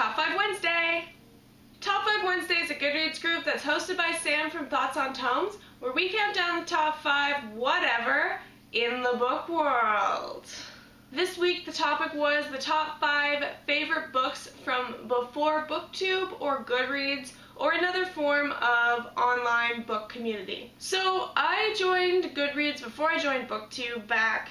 Top 5 Wednesday! Top 5 Wednesday is a Goodreads group that's hosted by Sam from Thoughts on Tomes, where we count down the top 5 whatever in the book world. This week the topic was the top 5 favorite books from before Booktube or Goodreads or another form of online book community. So I joined Goodreads before I joined Booktube back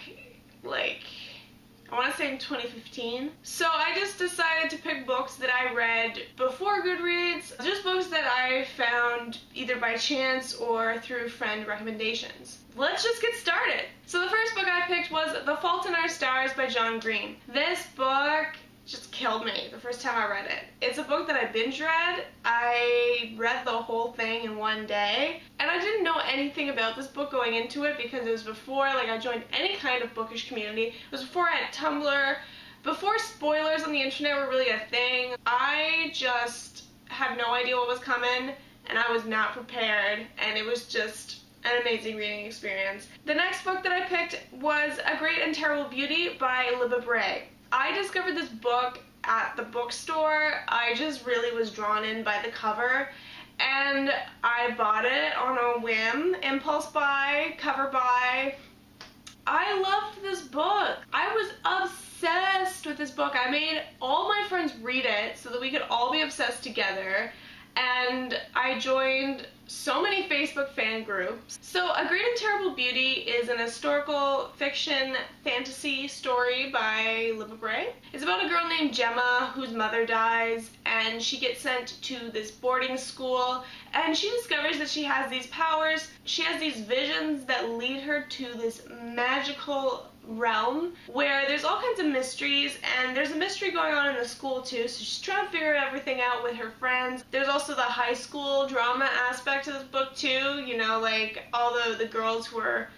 I want to say in 2015. So I just decided to pick books that I read before Goodreads, just books that I found either by chance or through friend recommendations. Let's just get started. So the first book I picked was The Fault in Our Stars by John Green. This book just killed me the first time I read it. It's a book that I binge read. I read the whole thing in one day, and I didn't know anything about this book going into it because it was before I joined any kind of bookish community. It was before I had Tumblr, before spoilers on the internet were really a thing. I just had no idea what was coming, and I was not prepared, and it was just an amazing reading experience. The next book that I picked was A Great and Terrible Beauty by Libba Bray. I discovered this book at the bookstore. I just really was drawn in by the cover, and I bought it on a whim, impulse buy, cover buy. I loved this book. I was obsessed with this book. I made all my friends read it so that we could all be obsessed together, and I joined so many Facebook fan groups. So A Great and Terrible Beauty is an historical fiction fantasy story by Libba Bray. It's about a girl named Gemma whose mother dies, and she gets sent to this boarding school, and she discovers that she has these powers. She has these visions that lead her to this magical realm where there's all kinds of mysteries, and there's a mystery going on in the school too, so she's trying to figure everything out with her friends. There's also the high school drama aspect to this book too, you know, like all the girls who are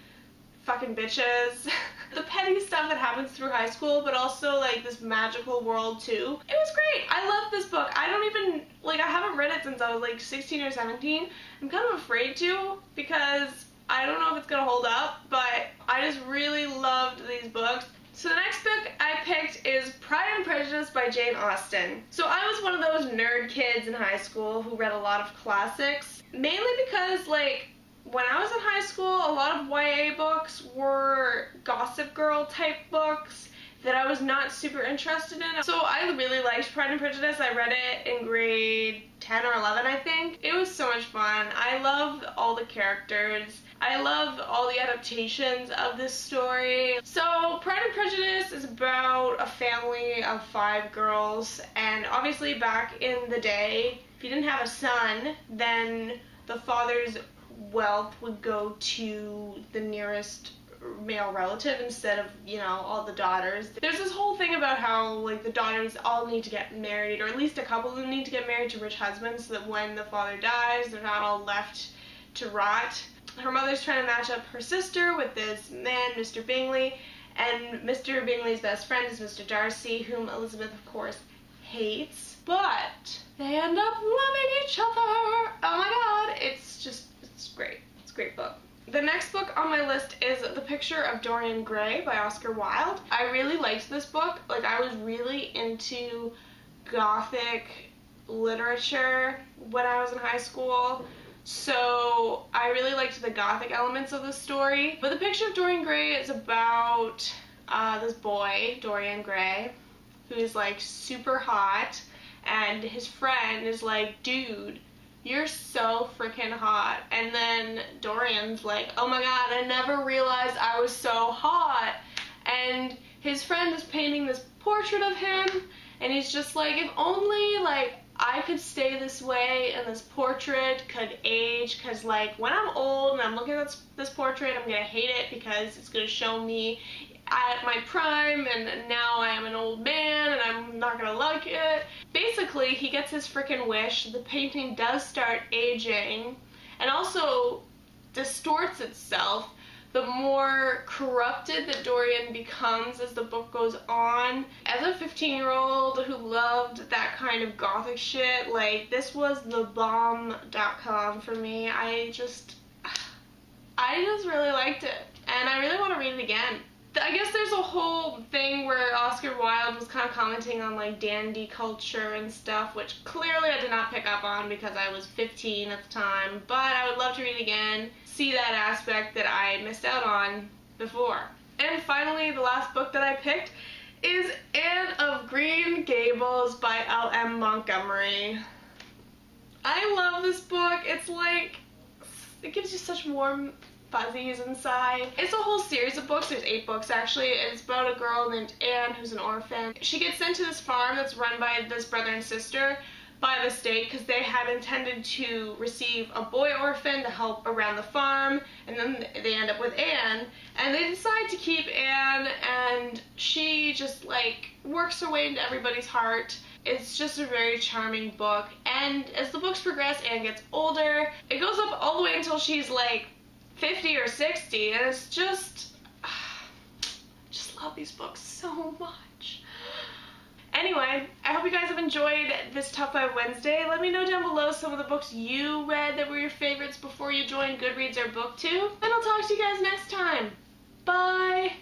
fucking bitches. The petty stuff that happens through high school, but also like this magical world too. It was great. I love this book. I don't even, I haven't read it since I was 16 or 17. I'm kind of afraid to because I don't know if it's gonna hold up, but I just really loved these books. So the next book I picked is Pride and Prejudice by Jane Austen. So I was one of those nerd kids in high school who read a lot of classics, mainly because when I was in high school, a lot of YA books were Gossip Girl type books that I was not super interested in. So I really liked Pride and Prejudice. I read it in grade 10 or 11, I think. It was so much fun. I loved all the characters. I love all the adaptations of this story. So Pride and Prejudice is about a family of 5 girls, and obviously back in the day, if you didn't have a son, then the father's wealth would go to the nearest male relative instead of, all the daughters. There's this whole thing about how, the daughters all need to get married, or at least a couple of them need to get married to rich husbands so that when the father dies, they're not all left to rot. Her mother's trying to match up her sister with this man, Mr. Bingley, and Mr. Bingley's best friend is Mr. Darcy, whom Elizabeth, of course, hates. But they end up loving each other. Oh my god, it's great. It's a great book. The next book on my list is The Picture of Dorian Gray by Oscar Wilde. I really liked this book. I was really into Gothic literature when I was in high school, so I really liked the Gothic elements of the story. But The Picture of Dorian Gray is about this boy, Dorian Gray, who's super hot, and his friend is dude, you're so freaking hot. And then Dorian's oh my god, I never realized I was so hot. And his friend is painting this portrait of him, and he's just if only I could stay this way and this portrait could age, because when I'm old and I'm looking at this portrait, I'm gonna hate it because it's gonna show me at my prime, and now I am an old man and I'm not gonna like it. Basically, he gets his freaking wish. The painting does start aging and also distorts itself the more corrupted that Dorian becomes as the book goes on. As a 15-year-old who loved that kind of gothic shit, this was the bomb.com for me. I just really liked it, and I really want to read it again. I guess there's a whole thing where Oscar Wilde was kind of commenting on like dandy culture and stuff, which clearly I did not pick up on because I was 15 at the time, but I would love to read it again, see that aspect that I missed out on before. And finally, the last book that I picked is Anne of Green Gables by L.M. Montgomery. I love this book. It's like, it gives you such warm fuzzies inside. It's a whole series of books. There's 8 books actually. It's about a girl named Anne who's an orphan. She gets sent to this farm that's run by this brother and sister by the state because they had intended to receive a boy orphan to help around the farm, and then they end up with Anne, and they decide to keep Anne, and she just like works her way into everybody's heart. It's just a very charming book, and as the books progress, Anne gets older. It goes up all the way until she's like 50 or 60, and it's just love these books so much. Anyway, I hope you guys have enjoyed this Top 5 Wednesday. Let me know down below some of the books you read that were your favorites before you joined Goodreads or Booktube. And I'll talk to you guys next time. Bye!